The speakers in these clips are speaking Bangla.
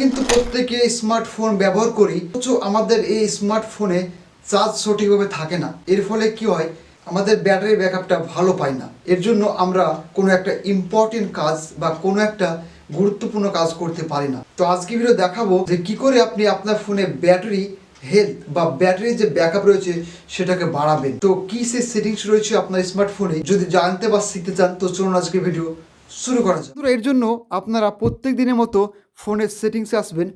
কিন্তু প্রত্যেকে স্মার্টফোন ব্যবহার করি, অথচ আমাদের এই স্মার্টফোনে চার্জ সঠিকভাবে থাকে না। এর ফলে কি হয়, আমাদের ব্যাটারি ব্যাকআপটা ভালো পায় না। এর জন্য আমরা কোনো একটা ইম্পর্টেন্ট কাজ বা কোনো একটা গুরুত্বপূর্ণ কাজ করতে পারি না। তো আজকে ভিডিও দেখাবো যে কি করে আপনি আপনার ফোনে ব্যাটারি হেলথ বা ব্যাটারির যে ব্যাকআপ রয়েছে সেটাকে বাড়াবেন। তো কি সে সেটিংস রয়েছে আপনার স্মার্টফোনে, যদি জানতে বা শিখতে চান তো চলুন আজকে ভিডিও শুরু করা যাক। এর জন্য আপনারা প্রত্যেক দিনের মতো ফোনের সেটিংসে আসবেন।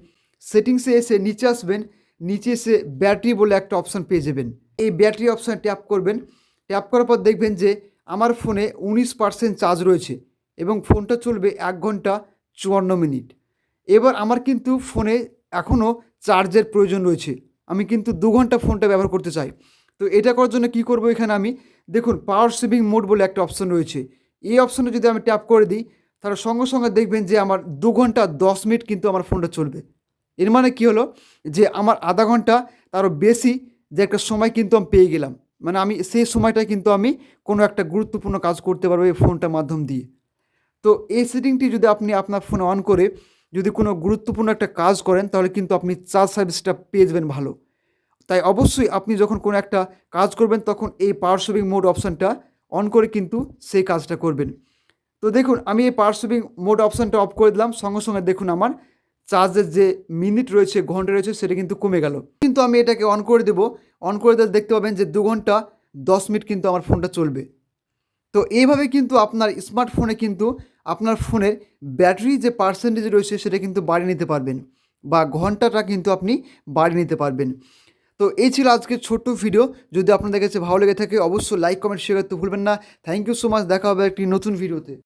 সেটিংসে এসে নিচে আসবেন, নিচে এসে ব্যাটারি বলে একটা অপশান পেয়ে যাবেন। এই ব্যাটারি অপশান ট্যাপ করবেন। ট্যাপ করার পর দেখবেন যে আমার ফোনে 19% চার্জ রয়েছে এবং ফোনটা চলবে 1 ঘন্টা 54 মিনিট। এবার আমার কিন্তু ফোনে এখনও চার্জের প্রয়োজন রয়েছে। আমি কিন্তু 2 ঘন্টা ফোনটা ব্যবহার করতে চাই। তো এটা করার জন্য কী করবো, এখানে আমি দেখুন পাওয়ার সেভিং মোড বলে একটা অপশান রয়েছে। এই অপশানে যদি আমি ট্যাপ করে দিই তাহলে সঙ্গে সঙ্গে দেখবেন যে আমার 2 ঘন্টা 10 মিনিট কিন্তু আমার ফোনটা চলবে। এর মানে কী হলো, যে আমার আধা ঘন্টা তারও বেশি যে একটা সময় কিন্তু আমি পেয়ে গেলাম। মানে আমি সেই সময়টা কিন্তু আমি কোনো একটা গুরুত্বপূর্ণ কাজ করতে পারবো এই ফোনটার মাধ্যম দিয়ে। তো এই সেটিংটি যদি আপনি আপনার ফোনে অন করে যদি কোনো গুরুত্বপূর্ণ একটা কাজ করেন তাহলে কিন্তু আপনি চার্জ সার্ভিসটা পেয়ে যাবেন ভালো। তাই অবশ্যই আপনি যখন কোনো একটা কাজ করবেন তখন এই পাওয়ার সেভিং মোড অপশানটা অন করে কিন্তু সেই কাজটা করবেন। তো দেখুন আমি এই পাওয়ার সেভিং মোড অপশানটা অফ করে দিলাম, সঙ্গে সঙ্গে দেখুন আমার চার্জের যে মিনিট রয়েছে, ঘন্টা রয়েছে সেটা কিন্তু কমে গেল। কিন্তু আমি এটাকে অন করে দেবো, অন করে দিলে দেখতে পাবেন যে 2 ঘন্টা 10 মিনিট কিন্তু আমার ফোনটা চলবে। তো এইভাবে কিন্তু আপনার স্মার্টফোনে কিন্তু আপনার ফোনের ব্যাটারি যে পার্সেন্টেজ রয়েছে সেটা কিন্তু বাড়িয়ে নিতে পারবেন বা ঘন্টাটা কিন্তু আপনি বাড়িয়ে নিতে পারবেন। তো এই ছিল আজকের ছোট্ট ভিডিও। যদি আপনাদের কাছে ভালো লেগে থাকে অবশ্যই লাইক, কমেন্ট, শেয়ার করতে ভুলবেন না। Thank you so much. দেখা হবে একটি নতুন ভিডিওতে।